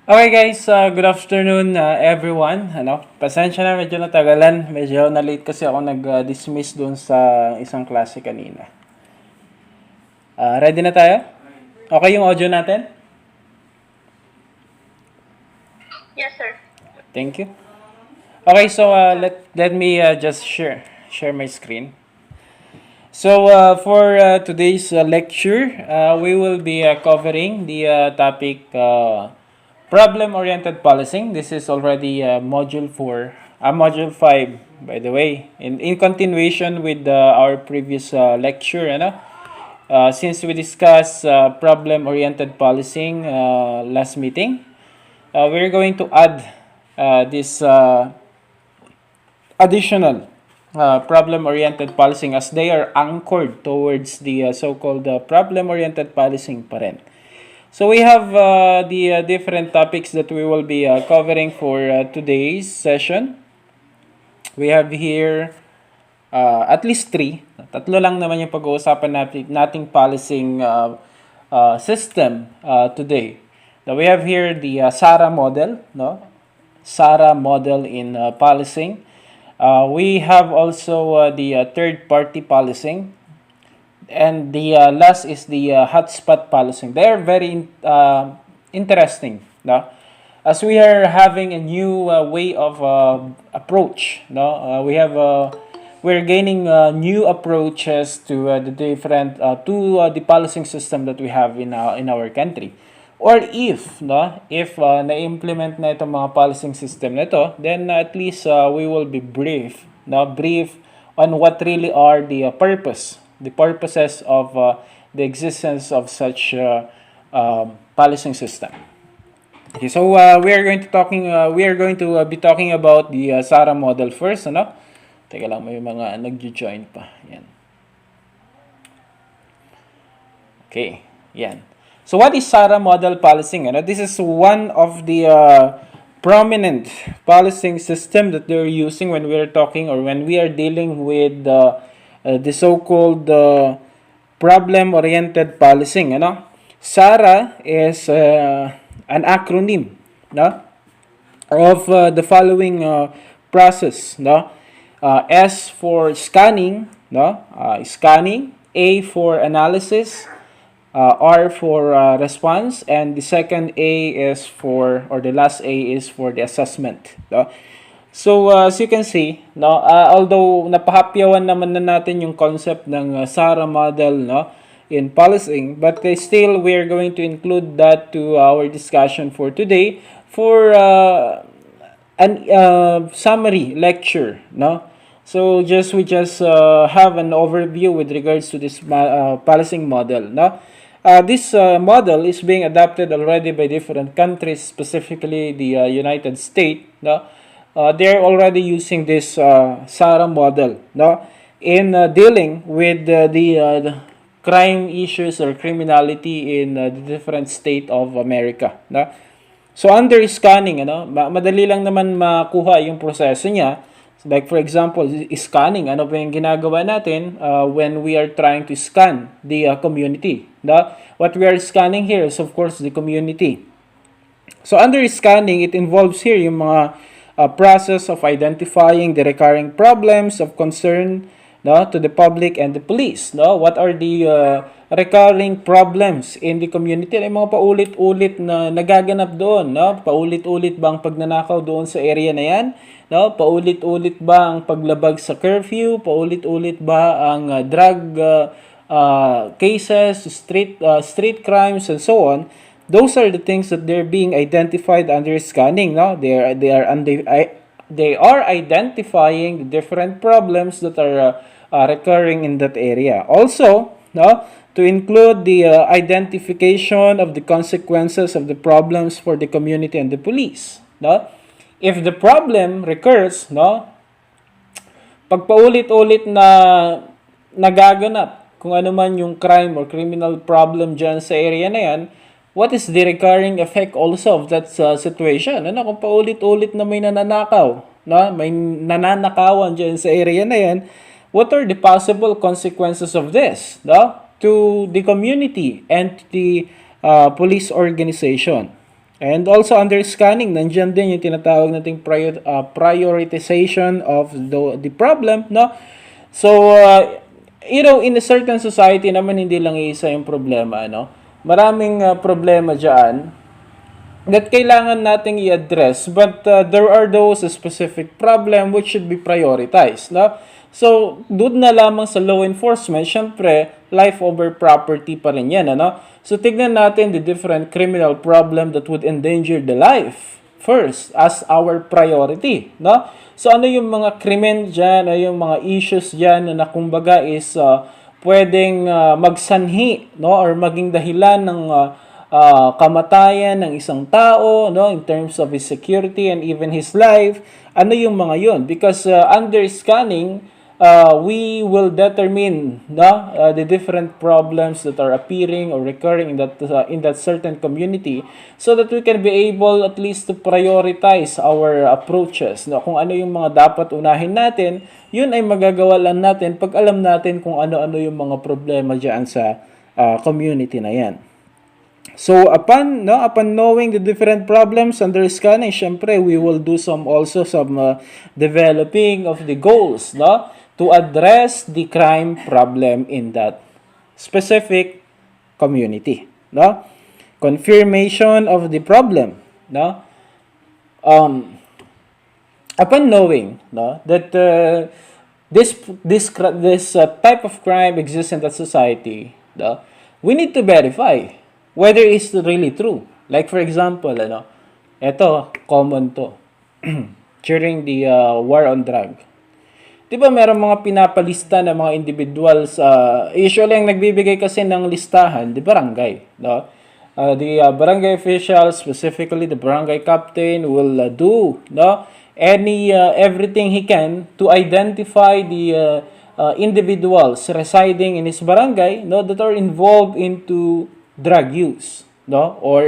Okay guys, good afternoon everyone. Pasensya na medyo natagalan. Medyo na-late kasi ako nag-dismiss doon sa isang klase kanina. Ready na tayo? Okay yung audio natin? Yes, sir. Thank you. Okay, so let me just share my screen. So for today's lecture, we will be covering the topic problem-oriented policing. This is already module 4, module 5 by the way. In continuation with our previous lecture, since we discussed problem-oriented policing last meeting, we're going to add this additional problem-oriented policing as they are anchored towards the so-called problem-oriented policing pa rin. So we have the different topics that we will be covering for today's session. We have here at least 3. Tatlo lang naman yung pag-uusapan nating policing system today. Now we have here the SARA model, no? SARA model in policing. We have also the third-party policing. And the last is the hotspot policing. They are very interesting, no? As we are having a new way of approach, no? We're gaining new approaches to the different to the policing system that we have in our country. Or if na-implement na itong mga policing system na ito, then at least we will be brief on what really are the purposes of the existence of such policing system. Okay, so we are going to be talking about the SARA model first, ano? Teka lang, may mga nag-join pa. Yan. Okay, yan. So what is SARA model policing? This is one of the prominent policing system that they're using when we're talking or when we are dealing with the so-called problem-oriented policing. SARA is an acronym, no? Of the following process. No? S for scanning, no? Scanning. A for analysis. R for response, and the second A is the last A is for the assessment. No? So, as you can see, no, although napahapyawan naman na natin yung concept ng SARA model, no, in policing, but still we're going to include that to our discussion for today for an summary lecture, no. So we just have an overview with regards to this policing model, no. This model is being adopted already by different countries, specifically the United States, no. They're already using this SARA model, no, in dealing with the crime issues or criminality in the different state of America, no. So under scanning, madali lang naman makuha yung proseso niya. Like for example, scanning, ano ba yung ginagawa natin when we are trying to scan the community, no? What we are scanning here is of course the community. So under scanning, it involves here yung mga process of identifying the recurring problems of concern, no, to the public and the police. No? What are the recurring problems in the community? Ay mga paulit-ulit na nagaganap doon. No? Paulit-ulit ba ang pagnanakaw doon sa area na yan? No? Paulit-ulit ba ang paglabag sa curfew? Paulit-ulit ba ang drug cases, street crimes, and so on? Those are the things that they're being identified under scanning. No, they are identifying the different problems that are recurring in that area. Also, no, to include the identification of the consequences of the problems for the community and the police. No, if the problem recurs, no, pag paulit-ulit na nagaganap kung ano man yung crime or criminal problem dyan sa area na yan, what is the recurring effect also of that situation? Kung paulit-ulit na may nananakaw, no? May nananakawan dyan sa area na yan, what are the possible consequences of this, no? To the community and to the police organization? And also under scanning, nandiyan din yung tinatawag nating prioritization of the problem, no? So, in a certain society naman, hindi lang isa yung problema, no? Maraming problema dyan that kailangan nating i-address, but there are those specific problem which should be prioritized, no? So, doon na lamang sa law enforcement, syempre, life over property pa rin yan, ano? So, tignan natin the different criminal problem that would endanger the life first as our priority, no? So, ano yung mga krimen dyan, ano yung mga issues dyan na kumbaga is pwedeng magsanhi, no? Or maging dahilan ng kamatayan ng isang tao, no, in terms of his security and even his life. Ano yung mga yon? Because under scanning, we will determine, no, the different problems that are appearing or recurring in that certain community, so that we can be able at least to prioritize our approaches, no? Kung ano yung mga dapat unahin natin, yun ay magagawa lang natin pag alam natin kung ano-ano yung mga problema diyan sa community na yan. So upon knowing the different problems under scanning, syempre we will do some developing of the goals, no, to address the crime problem in that specific community, no? Confirmation of the problem, no? Upon knowing, no, that this type of crime exists in that society, no, we need to verify whether it's really true. Like for example, eto, common to. During the war on drug. Di ba meron mga pinapalista na mga individuals, usually ang nagbibigay kasi ng listahan, di barangay, no? The barangay official, specifically the barangay captain, will do, no, everything he can to identify the individuals residing in his barangay, no, that are involved into drug use, no, or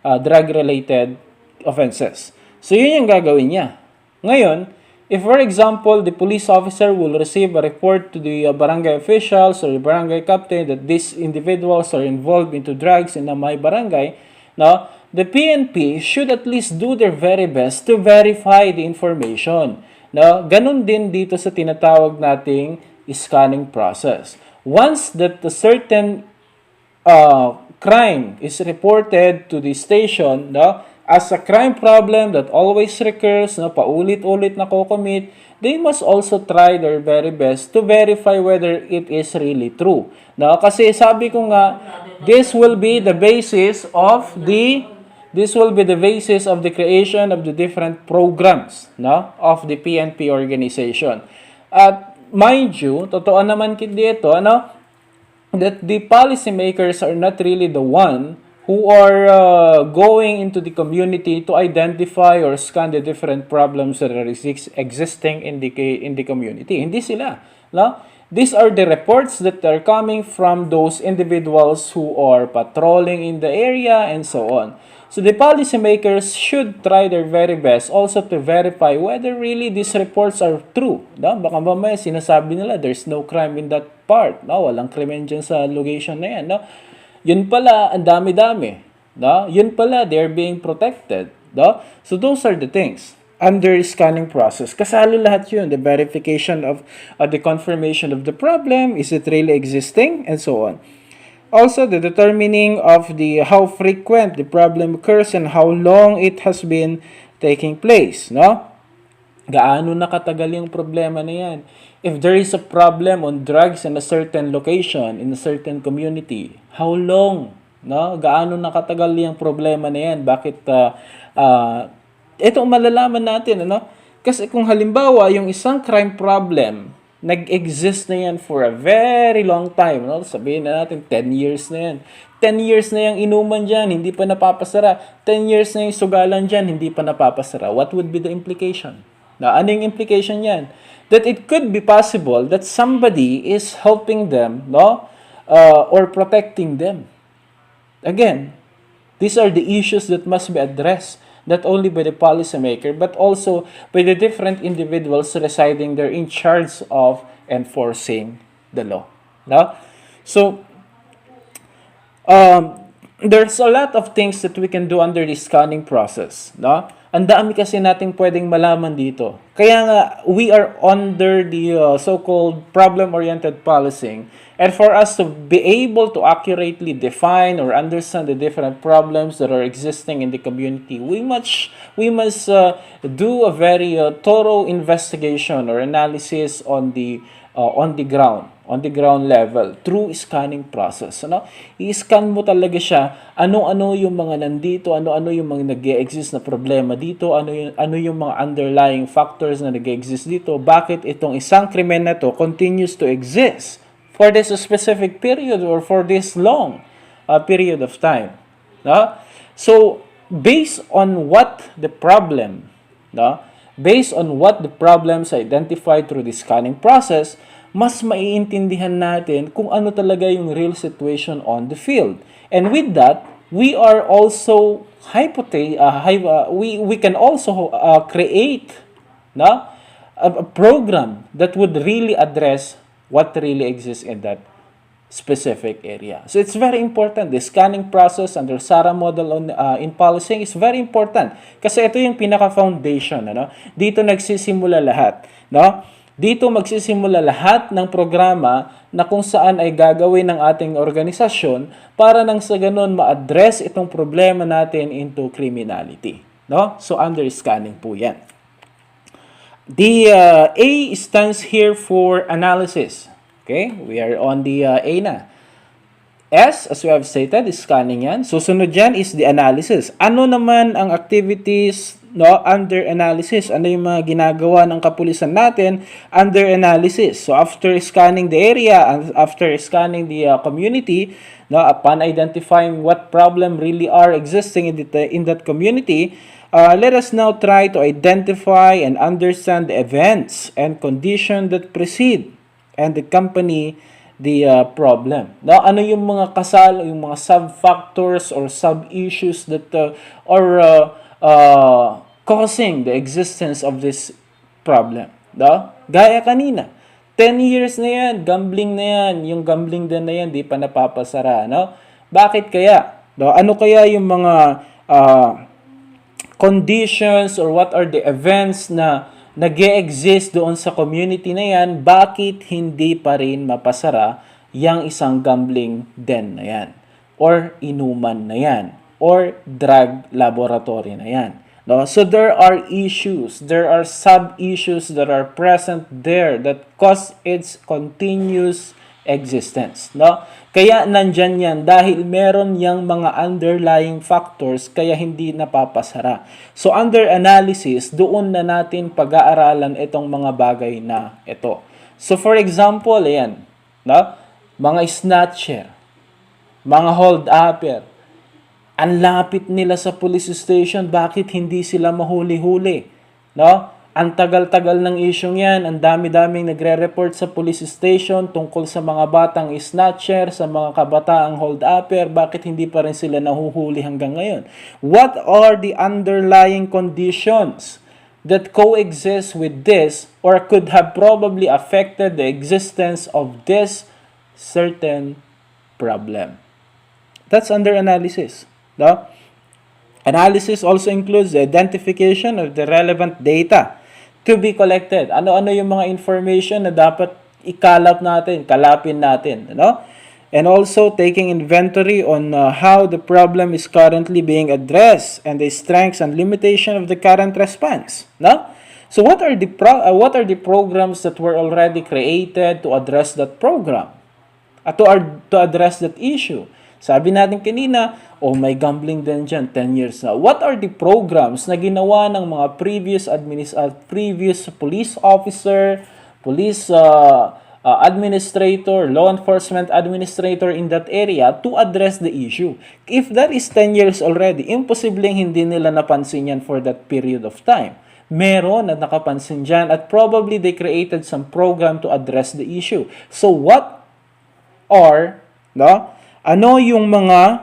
drug-related offenses. So, yun yung gagawin niya. Ngayon, if for example, the police officer will receive a report to the barangay officials or the barangay captain that these individuals are involved into drugs in my barangay, no, the PNP should at least do their very best to verify the information. No, ganun din dito sa tinatawag nating scanning process. Once that a certain crime is reported to the station, no, as a crime problem that always recurs, no, paulit-ulit na ko-commit, they must also try their very best to verify whether it is really true. No, kasi sabi ko nga, this will be the basis of the creation of the different programs, no, of the PNP organization. At mind you, totoo naman dito, that the policymakers are not really the one who are going into the community to identify or scan the different problems that are existing in the community. Hindi sila, no? These are the reports that are coming from those individuals who are patrolling in the area and so on. So the policymakers should try their very best also to verify whether really these reports are true. No? Baka mamaya sinasabi nila there's no crime in that part. No? Walang krimen dyan sa location na yan. No? Yun pala, ang dami-dami. No? Yun pala, they're being protected. No? So those are the things under scanning process. Kasalo lahat yun. The verification of the confirmation of the problem. Is it really existing? And so on. Also, the determining of the how frequent the problem occurs and how long it has been taking place, no? Gaano nakatagal yung problema na yan? If there is a problem on drugs in a certain location, in a certain community, how long, no? Gaano nakatagal yung problema na yan? Bakit ito malalaman natin, ano? Kasi kung halimbawa yung isang crime problem nag-exist na yan for a very long time. No? Sabihin na natin, 10 years na yan. 10 years na yung inuman dyan, hindi pa napapasara. 10 years na yung sugalan dyan, hindi pa napapasara. What would be the implication? Na, ano yung implication yan? That it could be possible that somebody is helping them, no? Or protecting them. Again, these are the issues that must be addressed not only by the policymaker, but also by the different individuals residing there in charge of enforcing the law. No? So, there's a lot of things that we can do under the scanning process, no? Ang dami kasi nating pwedeng malaman dito. Kaya nga, we are under the so-called problem-oriented policing. And for us to be able to accurately define or understand the different problems that are existing in the community, we must do a very thorough investigation or analysis on the ground level through scanning process. Ano? I-scan mo talaga siya, ano-ano yung mga nandito, ano-ano yung mga nag-e-exist na problema dito, ano yung mga underlying factors na nag-e-exist dito, bakit itong isang krimen na to continues to exist for this specific period or for this long period of time. No? So, based on what the problem, no? Based on what the problems identified through the scanning process, mas maiintindihan natin kung ano talaga yung real situation on the field. And with that, we are also we can also create, no, a program that would really address what really exists in that specific area. So it's very important. The scanning process under SARA model in policing is very important. Kasi ito yung pinaka-foundation. Ano? Dito nagsisimula lahat. No? Dito magsisimula lahat ng programa na kung saan ay gagawin ng ating organisasyon para nang sa ganun ma-address itong problema natin into criminality. No? So under scanning po yan. The A stands here for analysis. Okay? We are on the A na. S, as we have stated, is scanning yan. Susunod dyan is the analysis. Ano naman ang activities, no, under analysis? Ano yung mga ginagawa ng kapulisan natin under analysis? So after scanning the area and after scanning the community, no, upon identifying what problem really are existing in that community, let us now try to identify and understand the events and conditions that precede and accompany the problem. Now, ano yung mga yung mga sub-factors or sub-issues that are causing the existence of this problem? No? Gaya kanina, 10 years na yan, gambling na yan, yung gambling din na yan, di pa napapasara. No? Bakit kaya? No? Ano kaya yung mga conditions or what are the events na nag-e-exist doon sa community na yan, bakit hindi pa rin mapasara yung isang gambling den na yan? Or inuman na yan? Or drug laboratory na yan? No? So there are issues, there are sub-issues that are present there that cause its continuous existence. No? Kaya nandyan yan dahil meron yang mga underlying factors kaya hindi napapasara. So under analysis, doon na natin pag-aaralan itong mga bagay na ito. So for example, ayan, no? Mga snatcher, mga hold-upper, ang lapit nila sa police station, bakit hindi sila mahuli-huli? No? Ang tagal-tagal ng isyong yan, ang dami-daming nagre-report sa police station tungkol sa mga batang snatcher, sa mga kabataang hold-upper, bakit hindi pa rin sila nahuhuli hanggang ngayon? What are the underlying conditions that coexist with this or could have probably affected the existence of this certain problem? That's under analysis. No? Analysis also includes the identification of the relevant data to be collected. Ano-ano yung mga information na dapat kalapin natin, no? And also taking inventory on how the problem is currently being addressed and the strengths and limitation of the current response, no? So what are the programs that were already created to address that program? To address that issue? Sabi natin kanina, may gambling din dyan, 10 years na. What are the programs na ginawa ng mga previous police officer, police administrator, law enforcement administrator in that area to address the issue? If that is 10 years already, imposibleng hindi nila napansin yan for that period of time. Meron na nakapansin dyan at probably they created some program to address the issue. So what are, no? Ano yung mga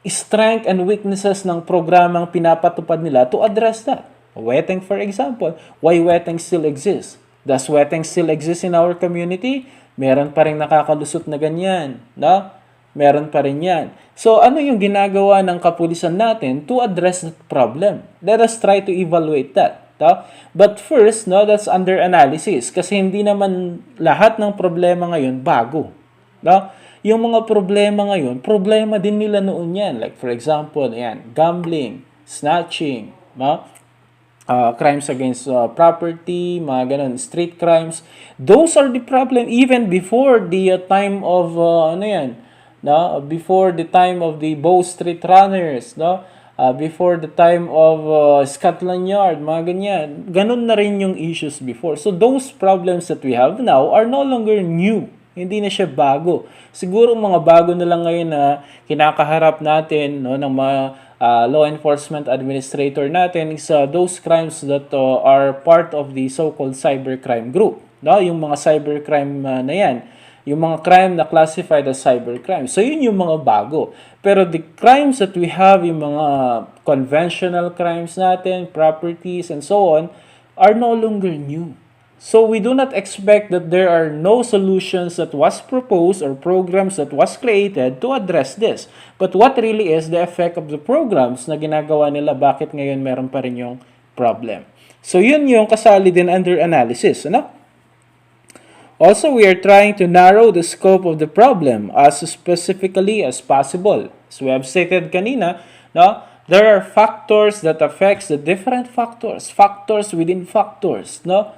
strength and weaknesses ng programang pinapatupad nila to address that? Weteng, for example. Why weteng still exists? Does weteng still exist in our community? Meron pa rin nakakalusot na ganyan. No? meron pa rin yan. So, ano yung ginagawa ng kapulisan natin to address that problem? Let us try to evaluate that. No? But first, no, that's under analysis kasi hindi naman lahat ng problema ngayon bago. No? Yung mga problema ngayon, problema din nila noon yan. Like for example, yan, gambling, snatching, no? Crimes against property, mga ganun, street crimes. Those are the problem even before the time of no? Before the time of the Bow Street Runners, no? Before the time of Scotland Yard, mga ganyan. Ganun na rin yung issues before. So those problems that we have now are no longer new. Hindi na siya bago. Siguro mga bago na lang ngayon na kinakaharap natin, no, ng mga law enforcement administrator natin is those crimes that are part of the so-called cybercrime group. No? Yung mga cybercrime na yan. Yung mga crime na classified as cybercrime. So, yun yung mga bago. Pero the crimes that we have, yung mga conventional crimes natin, properties, and so on, are no longer new. So, we do not expect that there are no solutions that was proposed or programs that was created to address this. But what really is the effect of the programs na ginagawa nila, bakit ngayon meron pa rin yung problem? So, yun yung kasali din under analysis. Ano? Also, we are trying to narrow the scope of the problem as specifically as possible. As we have stated kanina, no, there are factors that affects the different factors, factors within factors, no,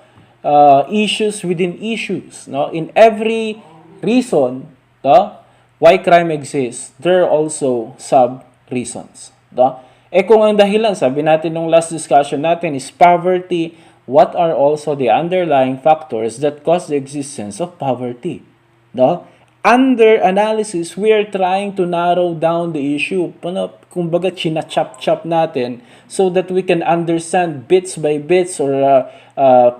issues within issues, no. In every reason, no, why crime exists, there are also sub-reasons, no. Kung ang dahilan, sabi natin nung last discussion natin is poverty, what are also the underlying factors that cause the existence of poverty? No? Under analysis, we are trying to narrow down the issue. Kumbaga, china-chop-chop natin so that we can understand bits by bits or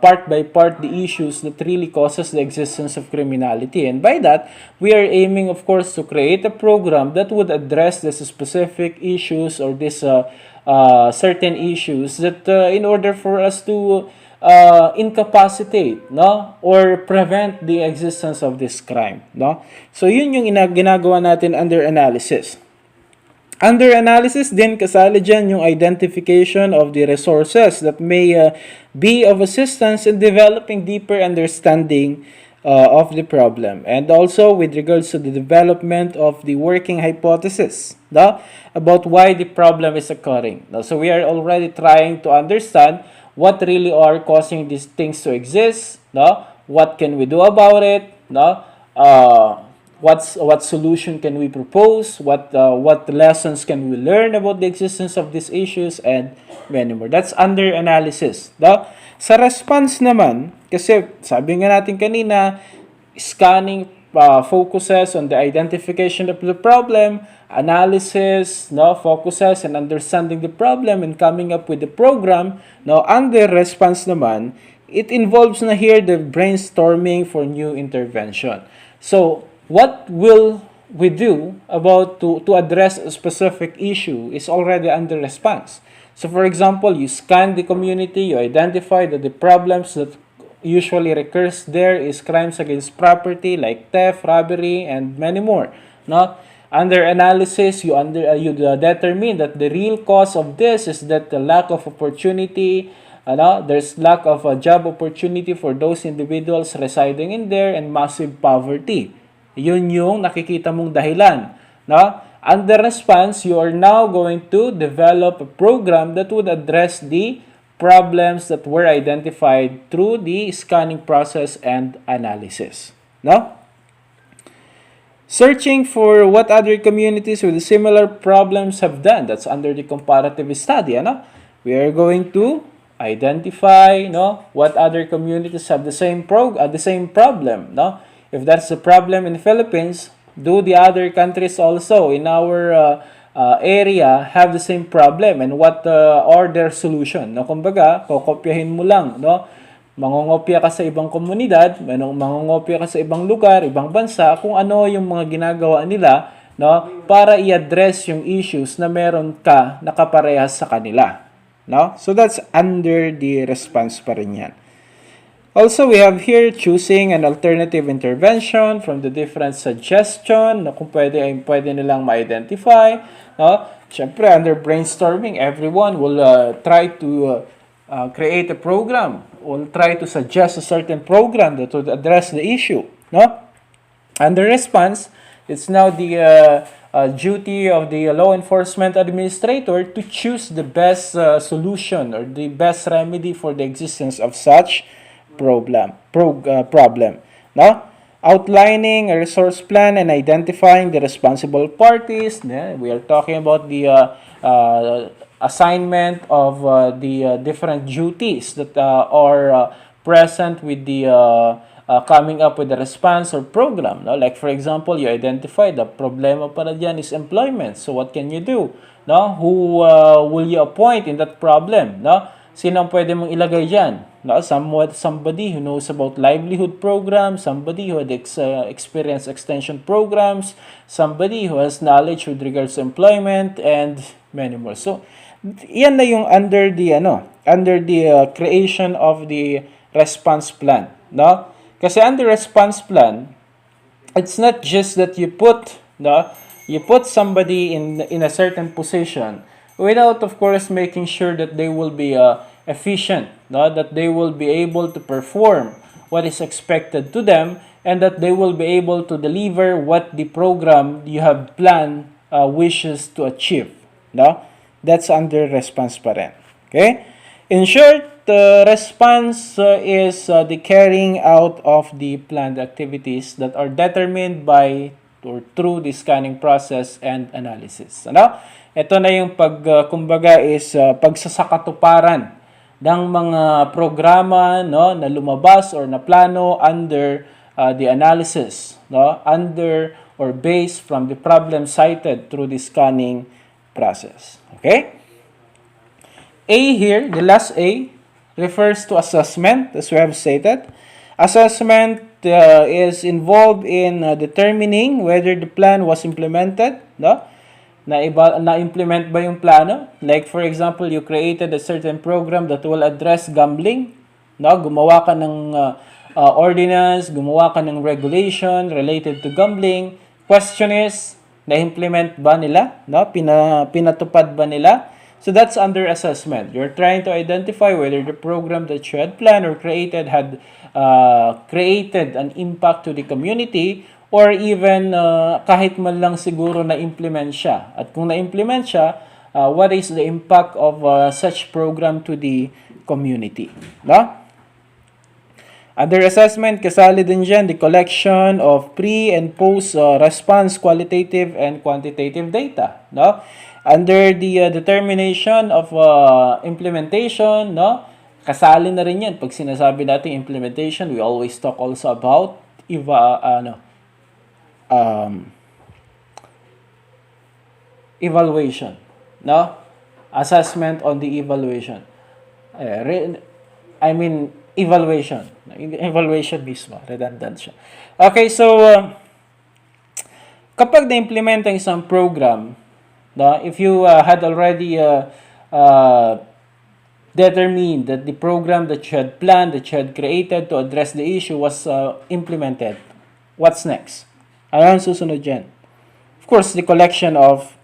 part by part the issues that really causes the existence of criminality. And by that, we are aiming, of course, to create a program that would address these specific issues or this certain issues that in order for us to incapacitate, no, or prevent the existence of this crime, no. So yun yung ginagawa natin under analysis. Under analysis din kasali dyan yung identification of the resources that may be of assistance in developing deeper understanding of the problem, and also with regards to the development of the working hypothesis, no, about why the problem is occurring. No? So we are already trying to understand what really are causing these things to exist, no? What can we do about it, no? What solution can we propose? What lessons can we learn about the existence of these issues, and many more. That's under analysis, no? Sa response naman, kasi sabi nga natin kanina, scanning focuses on the identification of the problem, analysis, no, focuses and understanding the problem and coming up with the program. No, under response naman, it involves na here the brainstorming for new intervention. So, what will we do about to address a specific issue is already under response. So, for example, you scan the community, you identify that the problems that usually recurs there is crimes against property like theft, robbery, and many more. No? Under analysis, you determine that the real cause of this is that the lack of opportunity, there's lack of a job opportunity for those individuals residing in there, and massive poverty. Yun yung nakikita mong dahilan. No? Under response, you are now going to develop a program that would address the problems that were identified through the scanning process and analysis. No? Searching for what other communities with similar problems have done. That's under the comparative study. Ano? We are going to identify, no, what other communities have the same problem. No? If that's the problem in the Philippines, do the other countries also in our area have the same problem, and what are their solution? No, kumbaga, kokopyahin mo lang, no? Mangongopya ka sa ibang komunidad, mangongopya ka sa ibang lugar, ibang bansa, kung ano yung mga ginagawa nila, no, para i-address yung issues na meron ka nakaparehas sa kanila, no? So that's under the response pa rin yan. Also, we have here choosing an alternative intervention from the different suggestion na kung pwede ay pwede nilang ma-identify. No? Siyempre, under brainstorming, everyone will try to create a program, will try to suggest a certain program that would address the issue. No? Under response, it's now the duty of the law enforcement administrator to choose the best solution or the best remedy for the existence of such problem. No? Outlining a resource plan and identifying the responsible parties. We are talking about the assignment of the different duties that are present with the coming up with a response or program. No? Like for example, you identify the problema pala dyan is employment. So what can you do? No? Who will you appoint in that problem? No? Sino ang pwede mong ilagay dyan? No? Somebody who knows about livelihood programs, somebody who had experience extension programs, somebody who has knowledge with regards to employment, and many more. So, yan na yung under the creation of the response plan. No? Kasi under response plan, it's not just that you put somebody in a certain position without of course making sure that they will be efficient, no? That they will be able to perform what is expected to them, and that they will be able to deliver what the program you have planned wishes to achieve. No? That's under response pa rin. Okay? In short, response is the carrying out of the planned activities that are determined by or through the scanning process and analysis. Ano? Ito na yung kumbaga is pagsasakatuparan ng mga programa, no, na lumabas or na plano under the analysis, no, under or based from the problem cited through the scanning process. Okay? A here, the last A, refers to assessment, as we have stated. Assessment is involved in determining whether the plan was implemented, no? Na-implement ba yung plano? Like for example, you created a certain program that will address gambling, no? Gumawa ka ng ordinance, gumawa ka ng regulation related to gambling. Question is, na-implement ba nila? No? Pinatupad ba nila? So that's under assessment. You're trying to identify whether the program that you had planned or created had created an impact to the community, or even kahit man lang siguro na-implement siya. At kung na-implement siya, what is the impact of such program to the community? No? Under assessment, kasali din dyan the collection of pre- and post-response qualitative and quantitative data. No? Under the determination of implementation, no? Kasali na rin yan. Pag sinasabi natin implementation, we always talk also about evaluation, no? Assessment on the evaluation. Evaluation. Evaluation mismo. Redundant siya. Okay, so kapag na-implement ang isang program, no, if you had already determined that the program that you had planned, that you had created to address the issue was implemented, what's next? Ano ang susunod dyan? Of course, the collection of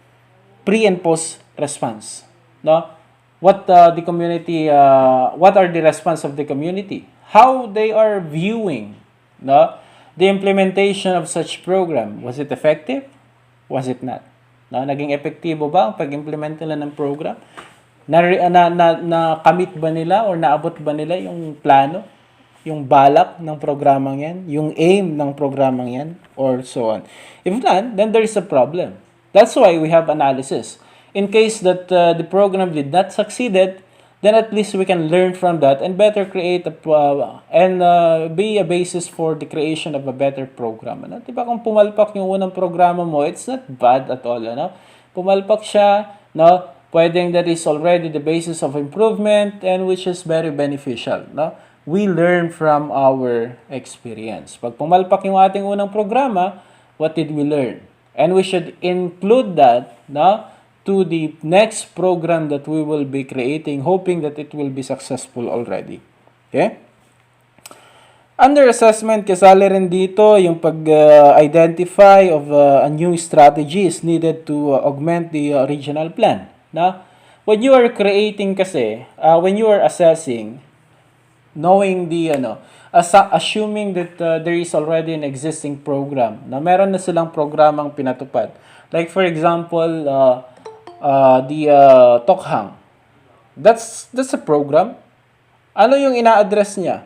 pre- and post-response. No? What the community, what are the response of the community? How they are viewing, no, the implementation of such program. Was it effective? Was it not? No? Naging epektibo ba ang pag-implement nila ng program? Na-commit ba nila or naabot ba nila yung plano? Yung balak ng programang yan, yung aim ng programang yan, or so on. If not, then there is a problem. That's why we have analysis. In case that the program did not succeed, then at least we can learn from that and better create be a basis for the creation of a better program. Ano? Diba kung pumalpak yung unang programa mo, it's not bad at all. Ano? Pumalpak siya, no? Pwedeng that is already the basis of improvement and which is very beneficial. No? We learn from our experience. Pag pumalpak yung ating unang programa, what did we learn? And we should include that, no, to the next program that we will be creating, hoping that it will be successful already. Okay? Under assessment, kasali rin dito yung pag-identify of a new strategies needed to augment the original plan. Na? When you are creating kasi, when you are assessing, knowing the assuming that there is already an existing program na meron na silang programang pinatupad, like for example the Tokhang, that's a program. Ano yung ina-address niya?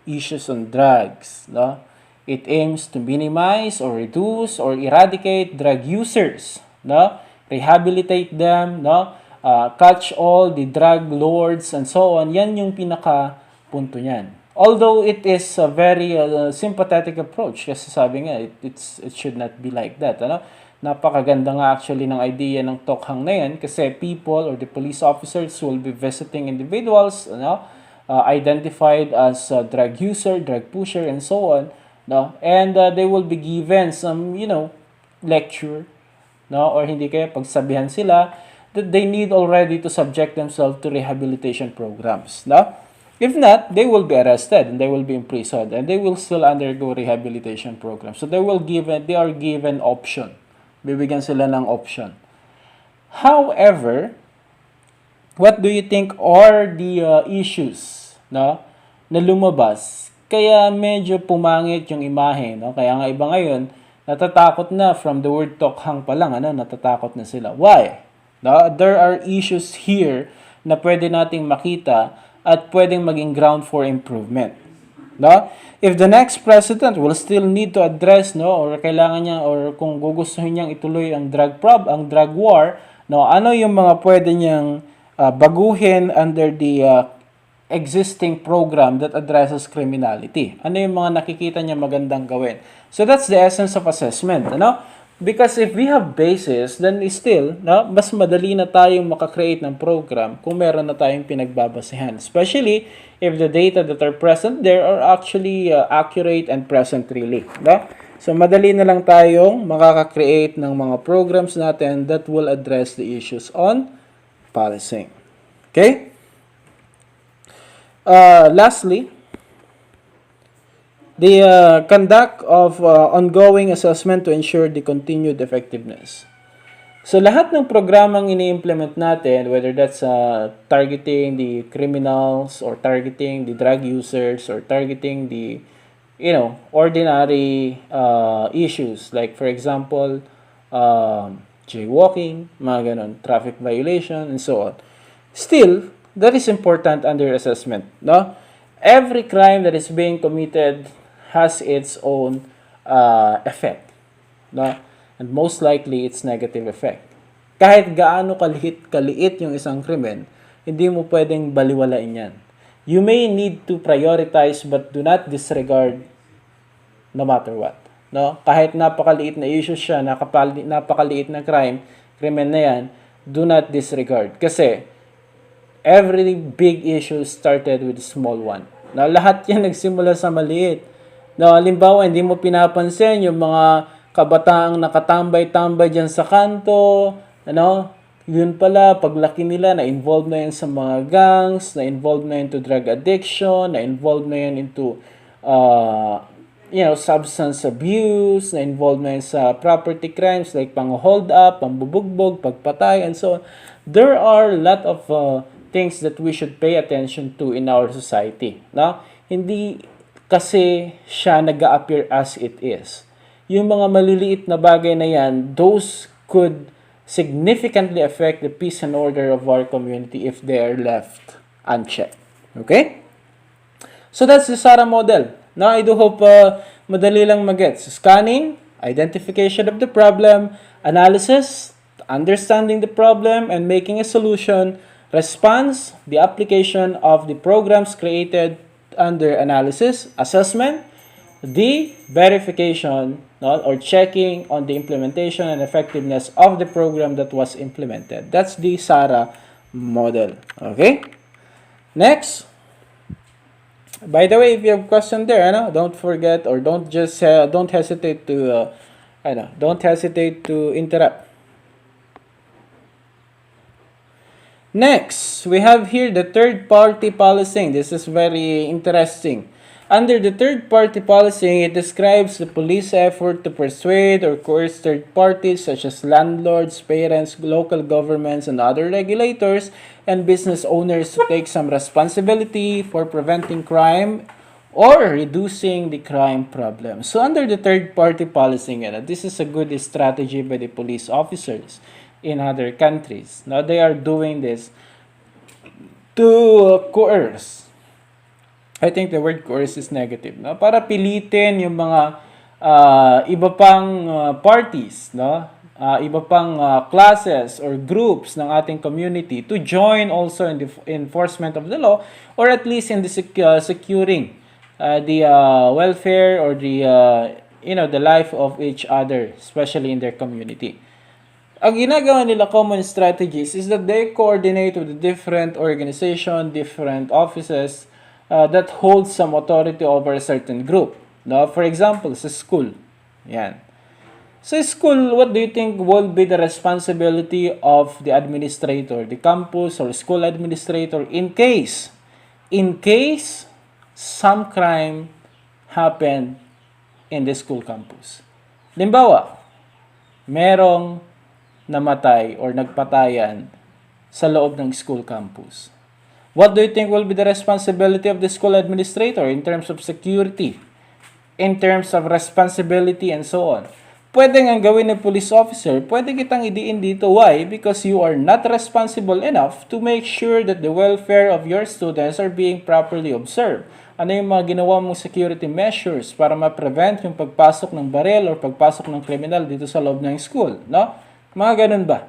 Issues on drugs, no? It aims to minimize or reduce or eradicate drug users, no? Rehabilitate them, no? Catch all the drug lords and so on. Yan yung pinaka punto niyan. Although it is a very sympathetic approach kasi sabi nga it should not be like that, ano? Napakaganda nga actually ng idea ng Tokhang na yan kasi people or the police officers will be visiting individuals, ano? Identified as a drug user, drug pusher, and so on, no? And they will be given some, lecture, no? Or hindi kaya pagsabihan sila that they need already to subject themselves to rehabilitation programs, no? If not, they will be arrested and they will be imprisoned and they will still undergo rehabilitation programs. So they are given option. Bibigyan sila ng option. However, what do you think are the issues, no, na lumabas? Kaya medyo pumangit yung imahe, no? Kaya nga iba ngayon, natatakot na from the word Tokhang pa lang, natatakot na sila. Why? No? There are issues here na pwede nating makita at pwedeng maging ground for improvement. No? If the next president will still need to address, no, or kailangan niya, or kung gugustuhin niyang ituloy ang drug war, no, ano yung mga pwede niyang baguhin under the existing program that addresses criminality? Ano yung mga nakikita niya magandang gawin? So that's the essence of assessment, ano? Because if we have basis, then still, no, mas madali na tayong makakreate ng program kung meron na tayong pinagbabasehan. Especially if the data that are present there are actually accurate and present really. No? So madali na lang tayong makaka-create ng mga programs natin that will address the issues on policing. Okay? Lastly, the conduct of ongoing assessment to ensure the continued effectiveness. So lahat ng programang ini-implement natin, whether that's targeting the criminals or targeting the drug users or targeting the ordinary issues like for example jaywalking, mga ganon, traffic violation and so on. Still, that is important under assessment, no? Every crime that is being committed has its own effect, no? And most likely its negative effect. Kahit gaano kaliit yung isang krimen, hindi mo pwedeng baliwalain yan. You may need to prioritize but do not disregard no matter what, no? Kahit napakaliit na issue siya, napakaliit na krimen na yan, do not disregard. Kasi every big issue started with a small one. Na lahat yan nagsimula sa maliit. No, halimbawa, hindi mo pinapansin yung mga kabataang nakatambay-tambay dyan sa kanto, yun pala, paglaki nila, na-involve na yan sa mga gangs, na-involve na yan into drug addiction, na-involve na yan into, substance abuse, na-involve na yan sa property crimes like pang-hold up, pambubugbog, pagpatay, and so on. There are a lot of things that we should pay attention to in our society. No? Hindi kasi siya nag-appear as it is. Yung mga maliliit na bagay na yan, those could significantly affect the peace and order of our community if they are left unchecked. Okay? So that's the SARA model. Now, I do hope madali lang magets. Scanning, identification of the problem, analysis, understanding the problem and making a solution, response, the application of the programs created under analysis, assessment, the verification, or checking on the implementation and effectiveness of the program that was implemented. That's the SARA model. Okay? Next. By the way, if you have question there, don't forget or don't hesitate to interrupt. Next, we have here the third-party policing. This is very interesting. Under the third-party policing, it describes the police effort to persuade or coerce third parties such as landlords, parents, local governments, and other regulators and business owners to take some responsibility for preventing crime or reducing the crime problem. So under the third-party policing, this is a good strategy by the police officers in other countries. Now they are doing this to coerce. I think the word coerce is negative, no? Para pilitin yung mga iba pang parties, no? Iba pang classes or groups ng ating community to join also in the enforcement of the law or at least in the securing the welfare or the the life of each other, especially in their community. Ang ginagawa nila common strategies is that they coordinate with the different organization, different offices that hold some authority over a certain group. No? For example, sa school. Yan. Sa school, what do you think will be the responsibility of the administrator, the campus or school administrator in case some crime happened in the school campus? Limbawa, merong namatay or nagpatayan sa loob ng school campus. What do you think will be the responsibility of the school administrator in terms of security, in terms of responsibility, and so on? Pwede nga gawin ng police officer, pwede kitang idiin dito. Why? Because you are not responsible enough to make sure that the welfare of your students are being properly observed. Ano yung mga ginawa mong security measures para ma-prevent yung pagpasok ng baril or pagpasok ng kriminal dito sa loob ng school, no? Mga ganun ba?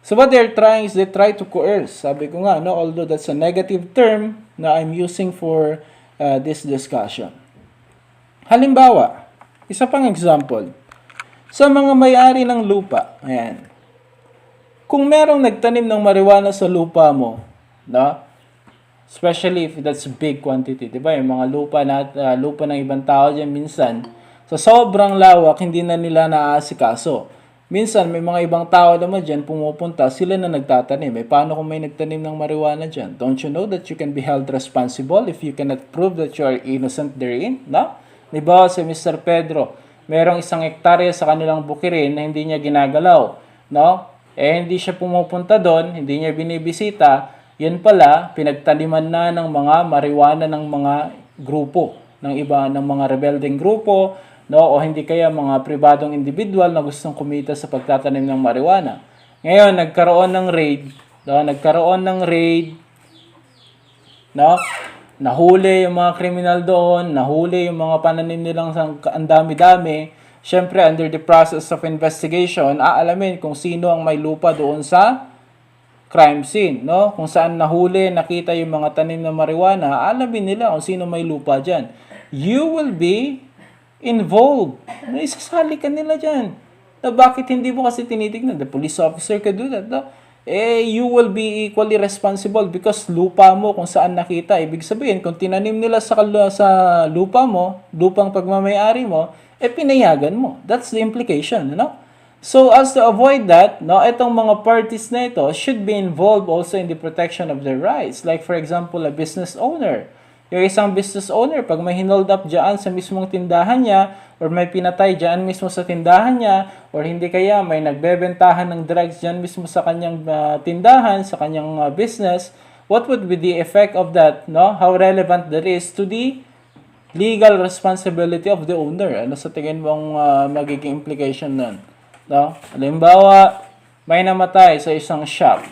So what they're trying is they try to coerce. Sabi ko nga, no, although that's a negative term na I'm using for this discussion. Halimbawa, isa pang example. Sa mga may-ari ng lupa, ayan. Kung merong nagtanim ng marijuana sa lupa mo, no? Especially if that's big quantity, 'di ba? Yung mga lupa ng ibang tao diyan minsan, sa sobrang lawak hindi na nila naaasikaso. Minsan, may mga ibang tao naman dyan, pumupunta, sila na nagtatanim. Paano kung may nagtanim ng marijuana dyan? Don't you know that you can be held responsible if you cannot prove that you are innocent therein? No? Diba, si Mr. Pedro, merong 1 hektarya sa kanilang bukirin na hindi niya ginagalaw. No? Hindi siya pumupunta doon, hindi niya binibisita. Yun pala, pinagtaniman na ng mga marijuana ng mga grupo, ng mga rebelding grupo, no, o hindi kaya mga pribadong individual na gustong kumita sa pagtatanim ng marijuana. Ngayon, nagkaroon ng raid, no? Nahuli yung mga kriminal doon, nahuli yung mga pananim nilang ang dami-dami. Syempre, under the process of investigation, aalamin kung sino ang may lupa doon sa crime scene, no? Kung saan nahuli, nakita yung mga tanim ng marijuana, aalamin nila kung sino may lupa dyan. You will be involved. Isasali ka nila dyan. Na bakit hindi mo kasi tinitignan? The police officer can do that. No? You will be equally responsible because lupa mo kung saan nakita. Ibig sabihin, kung tinanim nila sa lupa mo, lupang pagmamayari mo, pinayagan mo. That's the implication, no? So, as to avoid that, no, itong mga parties na ito should be involved also in the protection of their rights. Like, for example, a business owner. Yung isang business owner, pag may hinold up dyan sa mismong tindahan niya, or may pinatay dyan mismo sa tindahan niya, or hindi kaya may nagbebentahan ng drugs dyan mismo sa kanyang tindahan, sa kanyang business, what would be the effect of that? No? How relevant that is to the legal responsibility of the owner? Ano sa tingin mong magiging implication nun? No? Halimbawa, may namatay sa isang shop.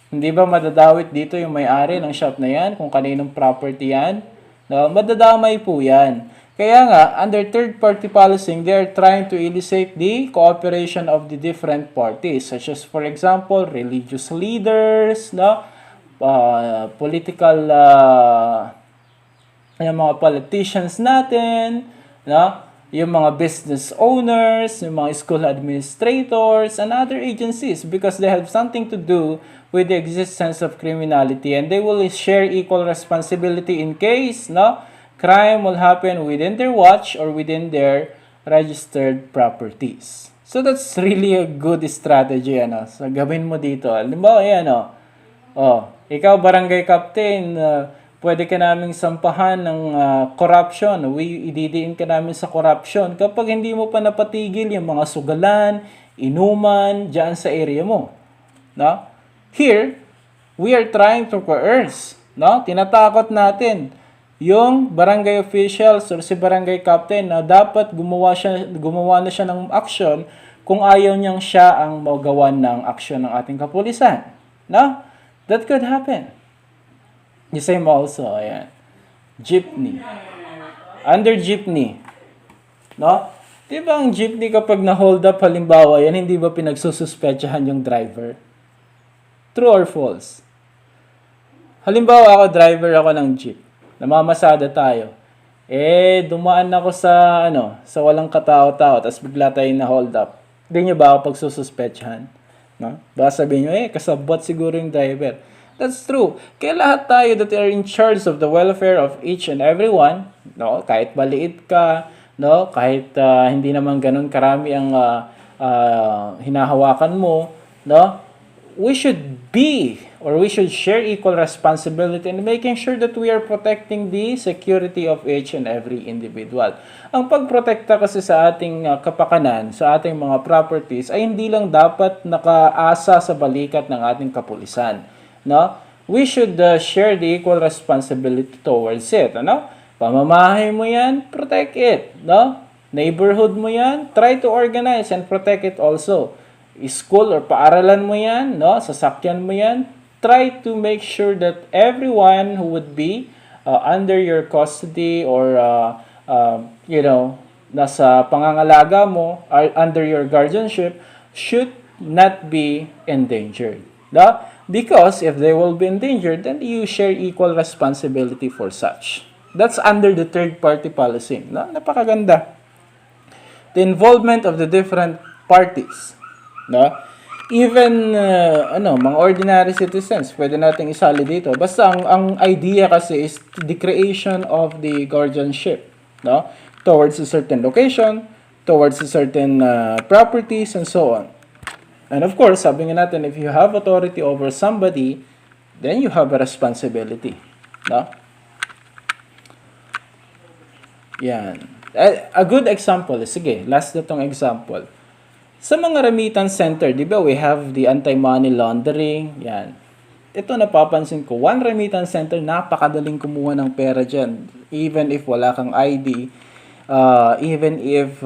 Hindi ba madadawit dito yung may-ari ng shop na yan, kung kaninong property yan? No, madadamay po yan. Kaya nga, under third-party policing, they are trying to elicit the cooperation of the different parties, such as, for example, religious leaders, no? Political, yung mga politicians natin, no? Yung mga business owners, yung mga school administrators, and other agencies because they have something to do with the existence of criminality and they will share equal responsibility in case crime will happen within their watch or within their registered properties. So that's really a good strategy. So gawin mo dito. Halimbawa, ikaw barangay captain, Pwede ka naming sampahan ng corruption. Ididiin ka namin sa corruption kapag hindi mo pa napatigil yung mga sugalan, inuman, dyan sa area mo. No? Here, we are trying to coerce. No? Tinatakot natin yung barangay officials or si barangay captain na dapat gumawa na siya ng action kung ayaw niyang siya ang magawan ng action ng ating kapulisan. No? That could happen. The same also, ayan. Jeepney. Under jeepney. No? Di ba ang jeepney kapag na-hold up, halimbawa, yan hindi ba pinagsususpetsahan yung driver? True or false? Halimbawa ako, driver ako ng jeep. Namamasada tayo. Dumaan ako sa, sa walang katao-tao, tapos bigla tayong na-hold up. Hindi nyo ba ako pagsususpetsahan? No? Baka sabihin nyo, kasabot siguro yung driver. That's true. Kaya lahat tayo that are in charge of the welfare of each and everyone, no, kahit maliit ka, no, kahit hindi naman ganun karami ang hinahawakan mo, no, we should share equal responsibility in making sure that we are protecting the security of each and every individual. Ang pagprotekta kasi sa ating kapakanan, sa ating mga properties, ay hindi lang dapat nakaasa sa balikat ng ating kapulisan. No? We should share the equal responsibility towards it. Ano? Pamamahay mo yan, protect it. No? Neighborhood mo yan, try to organize and protect it also. School or paaralan mo yan, no? Sasakyan mo yan, try to make sure that everyone who would be under your custody or, nasa pangangalaga mo, or under your guardianship, should not be endangered. No? Because if they will be endangered, then you share equal responsibility for such. That's under the third-party policy. No? Napakaganda. The involvement of the different parties. No? Even, mga ordinary citizens, pwede nating isali dito. Basta ang idea kasi is the creation of the guardianship. No? Towards a certain location, towards a certain properties, and so on. And of course, sabi nga natin, if you have authority over somebody, then you have a responsibility. No? Yan. A good example, sige, last na tong example. Sa mga remittance center, di ba, we have the anti-money laundering, yan. Ito napapansin ko, one remittance center, napakadaling kumuha ng pera dyan. Even if wala kang ID, even if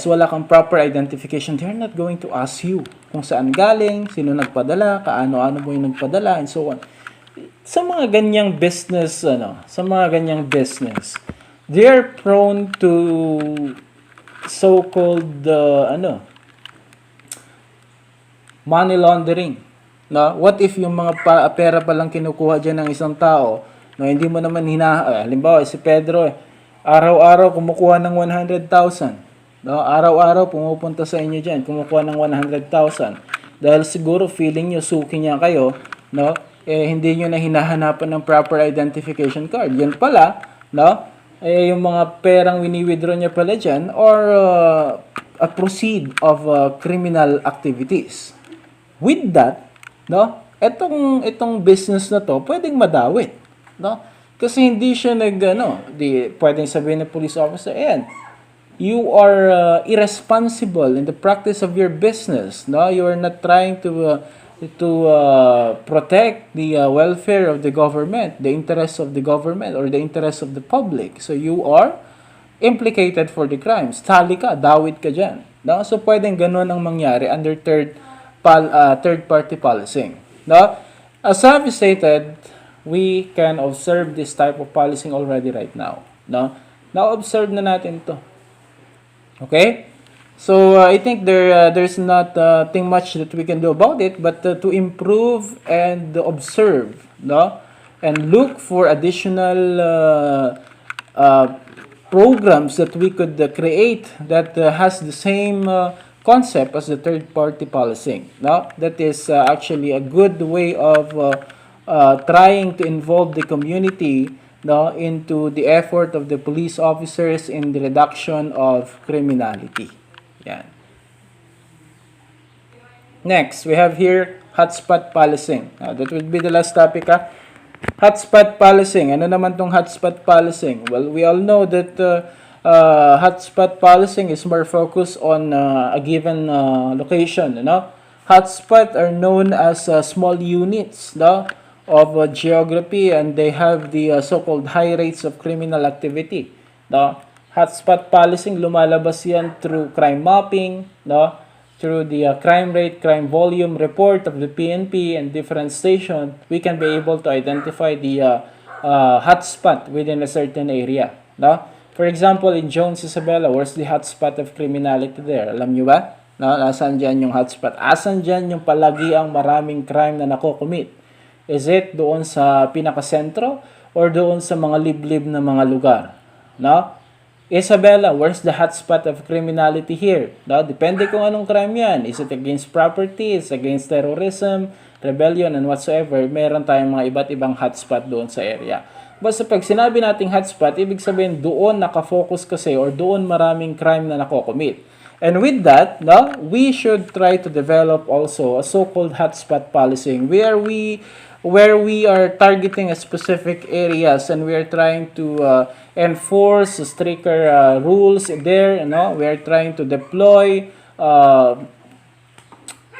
wala kang proper identification, they're not going to ask you kung saan galing, sino nagpadala, kaano-ano mo yung nagpadala, and so on. Sa mga ganyang business, they are prone to so-called, money laundering. No? What if yung mga pera pa lang kinukuha dyan ng isang tao, no, hindi mo naman halimbawa, si Pedro, araw-araw kumukuha ng 100,000. No? Araw-araw pumupunta sa inyo dyan, kumukuha ng 100,000. Dahil siguro feeling nyo, suki niya kayo, no? Hindi nyo na hinahanapan ng proper identification card. Yan pala, no? Yung mga perang wini-withdraw niya pala dyan, or a proceed of criminal activities. With that, no? Itong business na to, pwedeng madawit. No? Kasi hindi siya pwedeng sabihin ng police officer, you are irresponsible in the practice of your business. No, you are not trying to protect the welfare of the government, the interests of the government, or the interests of the public. So you are implicated for the crimes. Tali ka, dawit ka dyan. No? So pwedeng ganun ang mangyari under third-party policing. No? As I've stated, we can observe this type of policing already right now. No? Now observe na natin to. Okay? So, I think there's not much that we can do about it, but to improve and observe, no? And look for additional programs that we could create that has the same concept as the third-party policing, no? That is actually a good way of trying to involve the community, no, into the effort of the police officers in the reduction of criminality. Yan. Next, we have here hotspot policing. That would be the last topic. Hotspot policing. Ano naman tong hotspot policing? Well, we all know that hotspot policing is more focused on a given location. Hotspot are known as small units, of geography, and they have the so-called high rates of criminal activity. Hotspot policing, lumalabas yan through crime mapping, through the crime rate, crime volume report of the PNP and different stations. We can be able to identify the hotspot within a certain area. For example, in Jones, Isabela, where's the hotspot of criminality there? Alam nyo ba? Nasaan dyan yung hotspot? Asan dyan yung palagiang maraming crime na nakocommit? Is it doon sa pinakasentro or doon sa mga liblib na mga lugar? Isabela, where's the hotspot of criminality here? Depende kung anong crime yan. Is it against property? Is it against terrorism, rebellion, and whatsoever? Meron tayong mga iba't ibang hotspot doon sa area. Basta pag sinabi nating hotspot, ibig sabihin doon nakafocus kasi or doon maraming crime na nakocommit. And with that, we should try to develop also a so-called hotspot policing where we are targeting a specific areas and we are trying to enforce stricter rules there. We are trying to deploy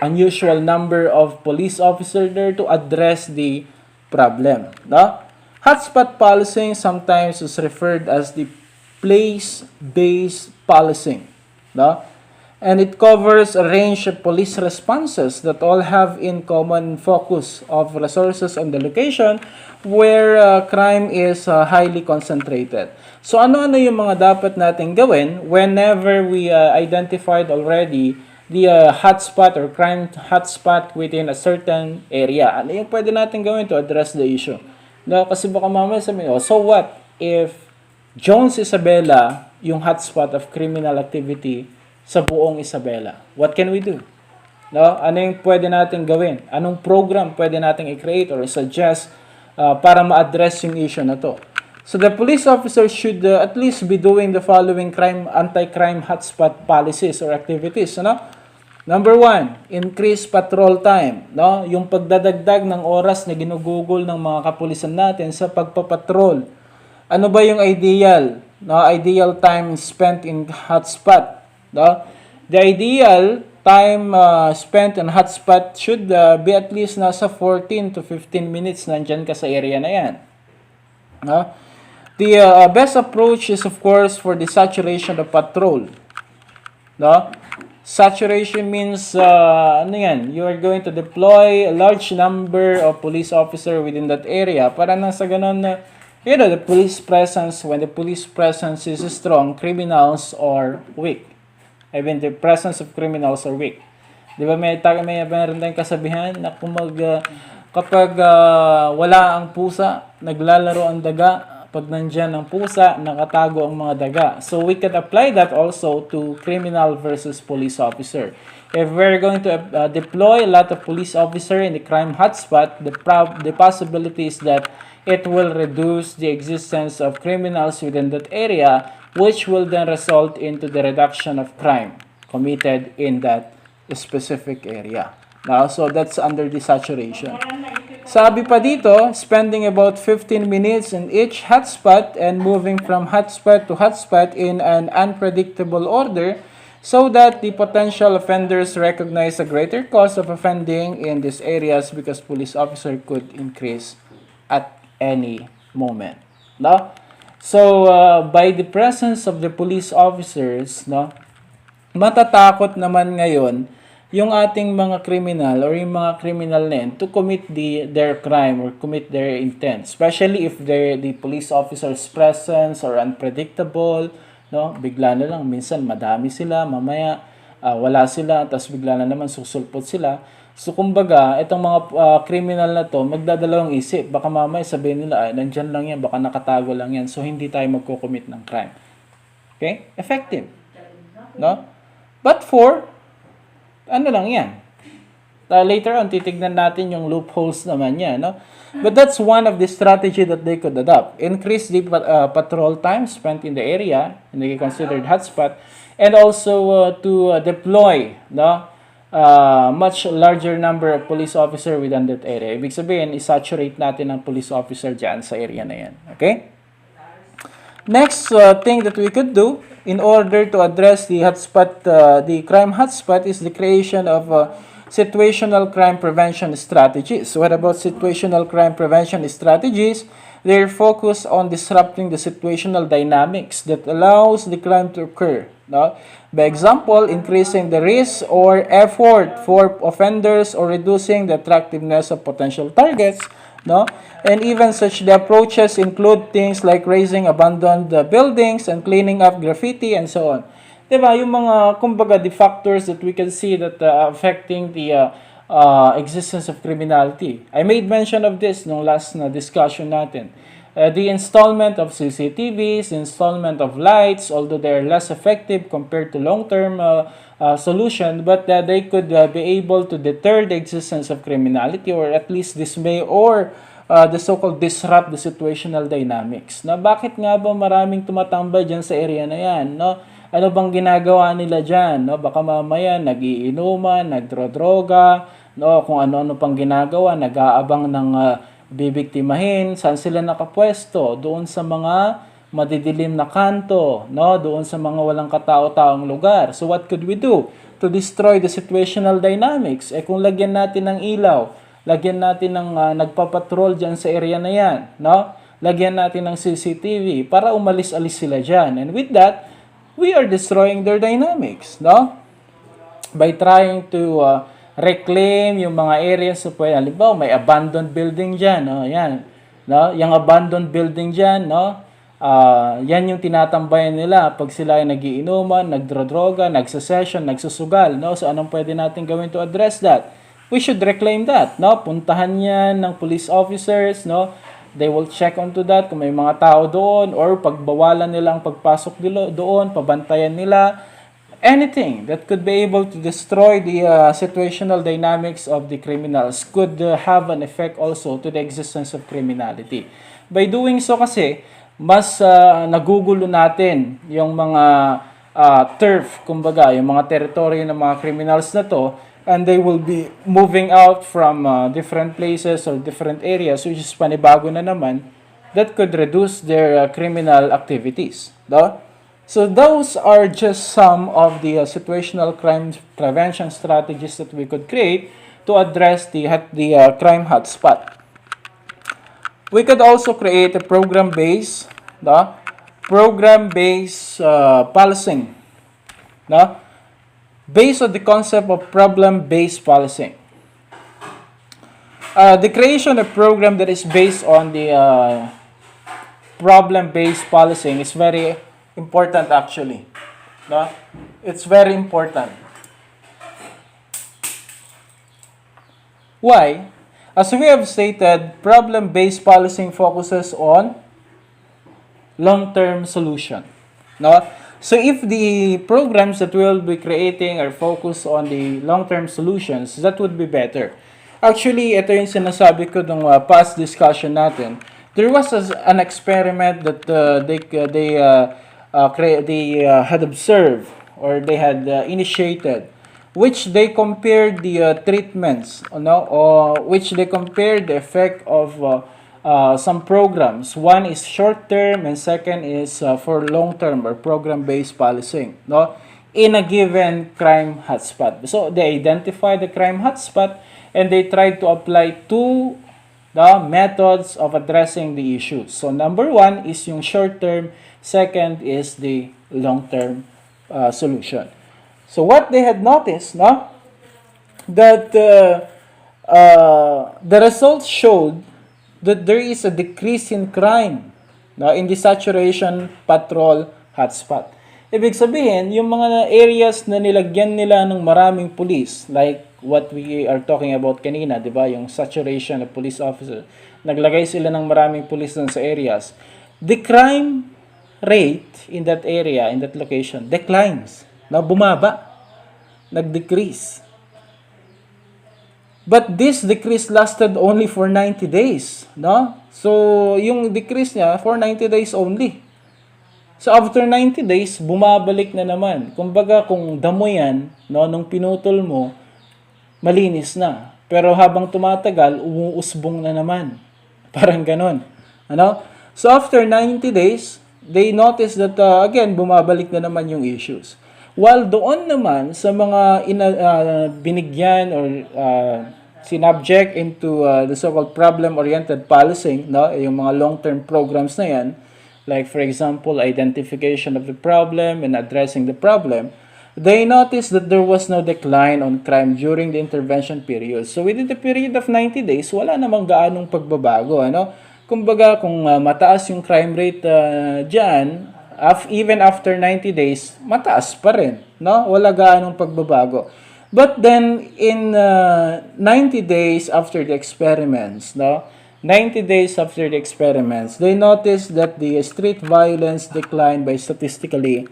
unusual number of police officers there to address the problem. Hotspot policing sometimes is referred as the place-based policing. And it covers a range of police responses that all have in common focus of resources on the location where crime is highly concentrated. So ano-ano yung mga dapat natin gawin whenever we identified already the hotspot or crime hotspot within a certain area? Ano yung pwede natin gawin to address the issue? Kasi baka mamaya sabihin, so what if Jones Isabela yung hotspot of criminal activity sa buong Isabela? What can we do? Ano yung pwede natin gawin? Anong program pwede natin i-create or suggest para ma-address yung issue na to? So the police officers should at least be doing the following anti-crime hotspot policies or activities. Number 1, increase patrol time. Yung pagdadagdag ng oras na ginugugol ng mga kapulisan natin sa pagpapatrol. Ano ba yung ideal? Ideal time spent in hotspot. The ideal time spent in hotspot should be at least nasa 14 to 15 minutes nandyan ka sa area na yan. The best approach is of course for the saturation of patrol. Saturation means you are going to deploy a large number of police officer within that area para nang sa ganun na the police presence, when the police presence is strong, criminals are weak. Even the presence of criminals are weak. Di ba meron tayong kasabihan na kapag wala ang pusa, naglalaro ang daga. Pag nandyan ang pusa, nakatago ang mga daga. So we can apply that also to criminal versus police officer. If we're going to deploy a lot of police officer in the crime hotspot, the possibility is that it will reduce the existence of criminals within that area, which will then result into the reduction of crime committed in that specific area. So that's under the saturation. Sabi pa dito, spending about 15 minutes in each hotspot and moving from hotspot to hotspot in an unpredictable order so that the potential offenders recognize a greater cost of offending in these areas because police officer could increase at any moment. So, by the presence of the police officers, matatakot naman ngayon yung ating mga criminal or yung mga criminal na to commit their crime or commit their intent. Especially if the police officer's presence or unpredictable, bigla na lang, minsan madami sila, mamaya wala sila, tapos bigla na naman susulpot sila. So, kumbaga, itong mga criminal na to, magdadalawang isip. Baka mamaya sabihin nila, nandyan lang yan, baka nakatago lang yan. So, hindi tayo magko-commit ng crime. Okay? Effective. But ano lang yan? Later on, titignan natin yung loopholes naman yan. But that's one of the strategy that they could adopt. Increase the patrol time spent in the area, in the considered hotspot, and also to deploy much larger number of police officer within that area. Ibig sabihin, i-saturate natin ang police officer dyan sa area na yan. Okay? Next thing that we could do in order to address the hotspot, the crime hotspot, is the creation of situational crime prevention strategies. What about situational crime prevention strategies? They're focused on disrupting the situational dynamics that allows the crime to occur. No? By example, increasing the risk or effort for offenders or reducing the attractiveness of potential targets. No? And even such the approaches include things like raising abandoned buildings and cleaning up graffiti and so on. Diba? Yung mga, kumbaga, the factors that we can see that affecting the existence of criminality. I made mention of this nung last na discussion natin. The installment of CCTVs, installment of lights, although they're less effective compared to long-term solution, but they could be able to deter the existence of criminality or at least dismay or the so-called disrupt the situational dynamics. Na bakit nga ba maraming tumatambay dyan sa area na yan? No? Ano bang ginagawa nila dyan? No? Baka mamaya nagiinuman, nagdrodroga, no? Kung ano-ano pang ginagawa, nag-aabang ng bibiktimahin, saan sila nakapwesto? Doon sa mga madidilim na kanto, no? Doon sa mga walang katao-taong lugar. So what could we do to destroy the situational dynamics? Kung lagyan natin ng ilaw, lagyan natin ng nagpapatrol dyan sa area na yan, no? Lagyan natin ng CCTV para umalis-alis sila dyan. And with that, we are destroying their dynamics, no? By trying to reclaim yung mga areas sa pwede. Halimbawa, may abandoned building dyan, no? Yan, no? Yung abandoned building dyan, no? Yan yung tinatambayan nila pag sila ay nagiinuman, nagdrodroga, nagsasession, nagsusugal, no? So, anong pwede natin gawin to address that? We should reclaim that, no? Puntahan yan ng police officers, no? They will check onto that kung may mga tao doon or pagbawalan nila ang pagpasok doon, pabantayan nila. Anything that could be able to destroy the situational dynamics of the criminals could have an effect also to the existence of criminality. By doing so kasi, mas nagugulo natin yung mga turf, kumbaga, yung mga teritoryo ng mga criminals na to, and they will be moving out from different places or different areas, which is panibago na naman, that could reduce their criminal activities. No? So those are just some of the situational crime prevention strategies that we could create to address the crime hotspot. We could also create a program-based policing, no? Based on the concept of problem-based policing. The creation of program that is based on the problem-based policing is very important actually. No? It's very important. Why? As we have stated, problem-based policing focuses on long-term solution. No? So if the programs that we'll be creating are focused on the long-term solutions, that would be better. Actually, ito yung sinasabi ko nung past discussion natin. There was an experiment that they had observed or they had initiated, which they compared the treatments, which they compared the effect of some programs. One is short-term and second is for long-term or program-based policing, no? In a given crime hotspot. So they identify the crime hotspot and they try to apply two methods of addressing the issues. So number one is yung short-term, second is the long-term solution. So what they had noticed, that the results showed that there is a decrease in crime in the saturation patrol hotspot. Ibig sabihin, yung mga areas na nilagyan nila ng maraming police, like what we are talking about kanina, di ba? Yung saturation of police officers. Naglagay sila ng maraming police sa areas. The crime rate in that area, in that location, declines. Bumaba. Nag-decrease. But this decrease lasted only for 90 days, no? So, yung decrease niya for 90 days only. So, after 90 days, bumabalik na naman. Kumbaga, kung damo yan, no, nung pinutol mo, malinis na. Pero habang tumatagal, umuusbong na naman. Parang ganon. Ano? So after 90 days, they notice that again, bumabalik na naman yung issues. While doon naman sa mga binigyan or sinubject into the so-called problem-oriented policing, no? Yung mga long-term programs na yan, like for example, identification of the problem and addressing the problem, they noticed that there was no decline on crime during the intervention period. So within the period of 90 days, wala namang gaanong pagbabago. Ano? Kumbaga, kung mataas yung crime rate dyan, even after 90 days, mataas pa rin. No? Wala gaanong pagbabago. But then, in 90 days after the experiments, no? 90 days after the experiments, they noticed that the street violence declined by statistically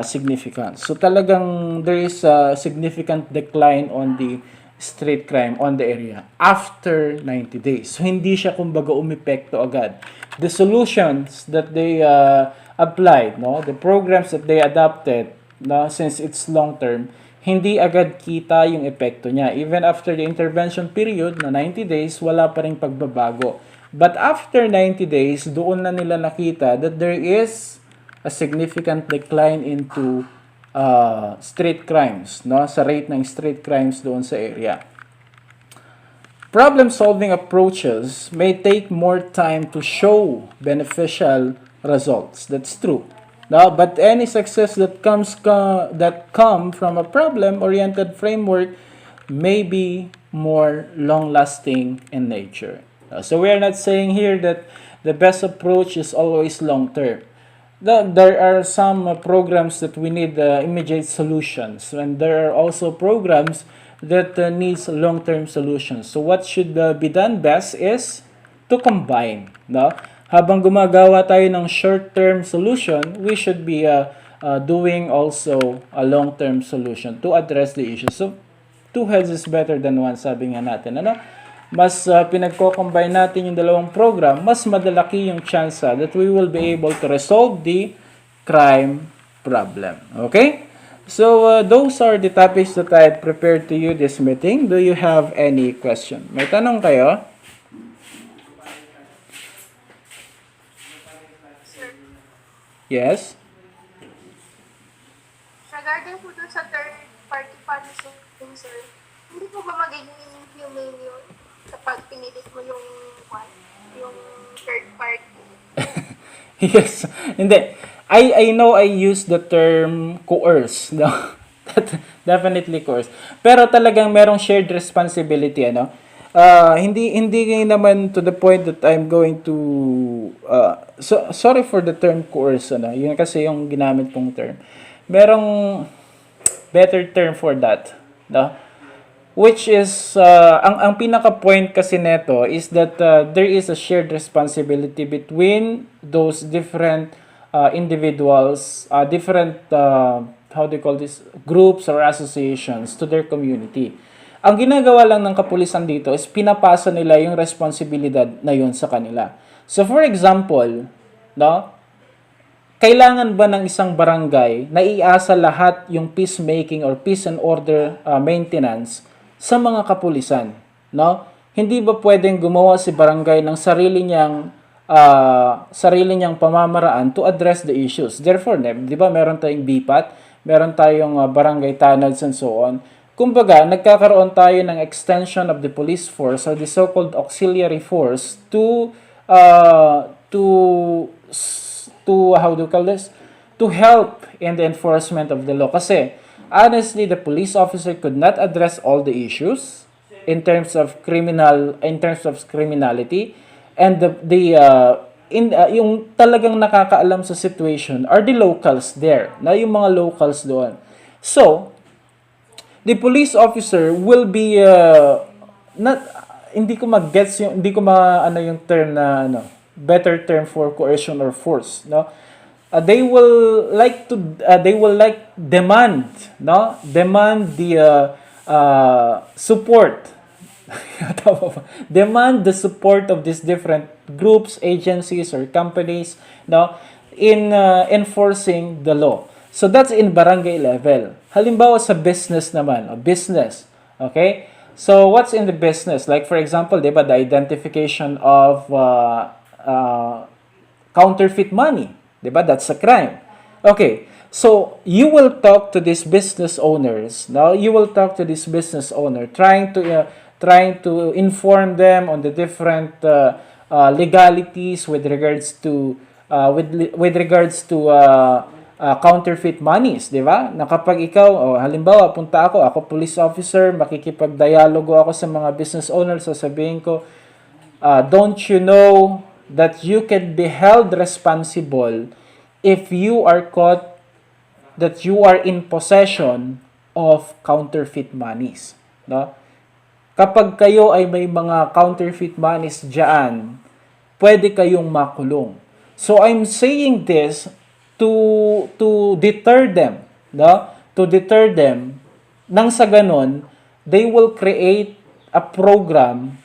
significant. So talagang there is a significant decline on the street crime on the area after 90 days. So hindi siya kumbaga umepekto agad. The solutions that they applied, no, the programs that they adopted, no, since it's long term, hindi agad kita yung epekto niya. Even after the intervention period na 90 days, wala pa ring pagbabago. But after 90 days, doon na nila nakita that there is a significant decline into street crimes, no? Sa rate ng street crimes doon sa area. Problem-solving approaches may take more time to show beneficial results. That's true. No, but any success that come from a problem-oriented framework may be more long-lasting in nature. So we are not saying here that the best approach is always long-term. There are some programs that we need immediate solutions, and there are also programs that needs long-term solutions. So what should be done best is to combine, no? Habang gumagawa tayo ng short-term solution, we should be doing also a long-term solution to address the issue. So, two heads is better than one, sabi nga natin. Ano? Mas pinagko-combine natin yung dalawang program, mas madalaki yung chance that we will be able to resolve the crime problem. Okay? So, those are the topics that I had prepared to you this meeting. Do you have any question? May tanong kayo? Yes? Regarding po dun sa third-party policy, sir, hindi po ba magiging humane yun kapag pinilit mo yung third party? Yes. Hindi. I know I use the term coerce. No? Definitely coerce. Pero talagang merong shared responsibility, ano? Hindi naman to the point that I'm going to sorry for the term coerce, ano. Yun kasi yung ginamit kong term. Merong better term for that, no? Which is ang pinaka point kasi neto is that there is a shared responsibility between those different individuals, different how do you call this, groups or associations to their community. Ang ginagawa lang ng kapulisan dito is pinapasa nila yung responsibilidad na yun sa kanila. So for example, no, kailangan ba ng isang barangay na iasa lahat yung peacemaking or peace and order maintenance sa mga kapulisan, no? Hindi ba pwedeng gumawa si barangay ng sarili niyang pamamaraan to address the issues? Therefore, 'di ba meron tayong BPAT, meron tayong barangay tannads and so on. Kumbaga, nagkakaroon tayo ng extension of the police force or the so-called auxiliary force to how do you call this? To help in the enforcement of the law. Kasi, honestly, the police officer could not address all the issues in terms of criminality, and yung talagang nakakaalam sa situation are the locals there, na yung mga locals doon. So, the police officer will be hindi ko yung term na better term for coercion or force, no? They will demand the support demand the support of these different groups, agencies or companies, no, in enforcing the law. So that's in barangay level. Halimbawa sa business naman, business, okay? So what's in the business? Like for example, 'di ba, the identification of counterfeit money, 'di ba? That's a crime. Okay. So you will talk to these business owners. Now you will talk to this business owner trying to inform them on the different legalities with regards to counterfeit monies, di ba? Na kapag ikaw, halimbawa, punta ako police officer, makikipag-dialogo ako sa mga business owners, sasabihin ko, don't you know that you can be held responsible if you are caught that you are in possession of counterfeit monies, no? Kapag kayo ay may mga counterfeit monies diyan, pwede kayong makulong. So I'm saying this to deter them, no? To deter them nang sa ganon, they will create a program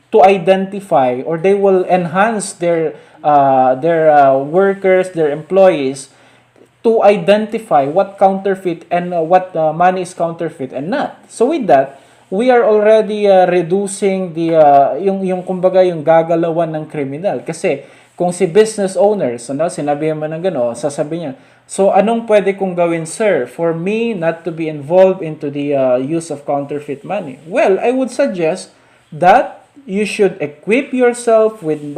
to identify, or they will enhance their workers, their employees, to identify what counterfeit and what money is counterfeit and not. So with that, we are already reducing the yung kumbaga yung gagalawan ng kriminal. Kasi kung si business owners, ano, sinabihan mo ng gano'n, sasabihin niya, so anong pwede kong gawin, sir, for me not to be involved into the use of counterfeit money? Well, I would suggest that you should equip yourself with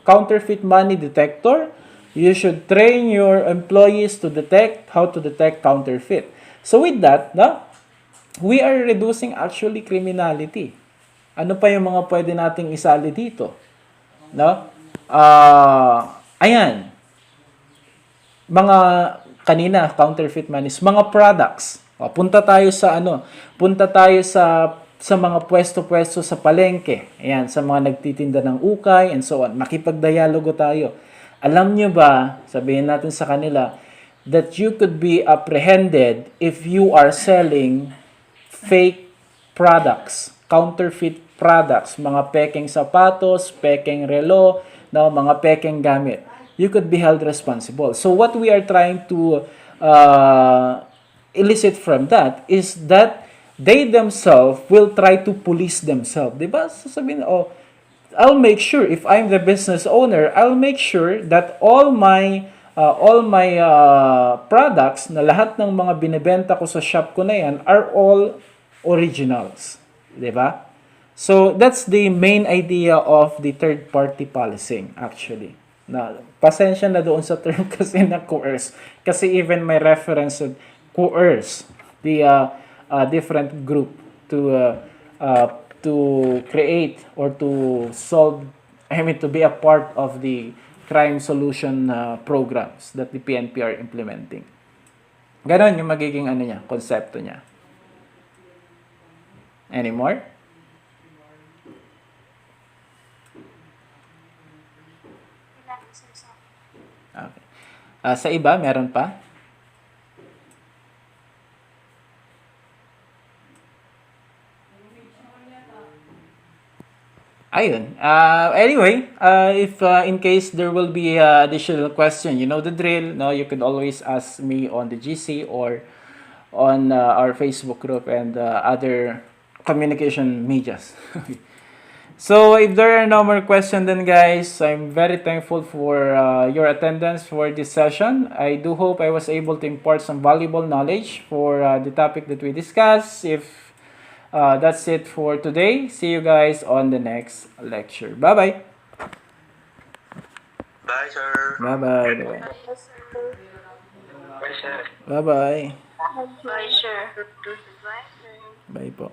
counterfeit money detector. You should train your employees to detect how to detect counterfeit. So with that, no, we are reducing actually criminality. Ano pa yung mga pwede nating isali dito? No? Ayan. Mga kanina, counterfeit monies, mga products. Punta tayo sa punta tayo sa mga pwesto-pwesto sa palengke. Ayan, sa mga nagtitinda ng ukay and so on. Makipagdialogo tayo. Alam nyo ba, sabihin natin sa kanila, that you could be apprehended if you are selling fake products, counterfeit products, mga pekeng sapatos, pekeng relo, no, mga pekeng gamit. You could be held responsible. So what we are trying to elicit from that is that they themselves will try to police themselves. Diba? Sasabihin, I'll make sure, if I'm the business owner, I'll make sure that all my products, na lahat ng mga binebenta ko sa shop ko na yan, are all originals. Diba? So, that's the main idea of the third-party policing, actually. Na, pasensya na doon sa term kasi na coerce. Kasi even may reference to coerce the different group to create or to solve, to be a part of the crime solution programs that the PNP are implementing. Ganon yung magiging konsepto niya. Any more? Okay. Sa iba, meron pa? Ayun. Anyway, if in case there will be additional question, you know the drill. No, you could always ask me on the GC or on our Facebook group and other communication medias. So if there are no more questions, then guys, I'm very thankful for your attendance for this session. I do hope I was able to impart some valuable knowledge for the topic that we discussed. If that's it for today. See you guys on the next lecture. Bye-bye. Bye, sir. Bye-bye. Yes, sir. Bye, sir. Bye-bye. Bye, sir. Bye, sir. Bye po.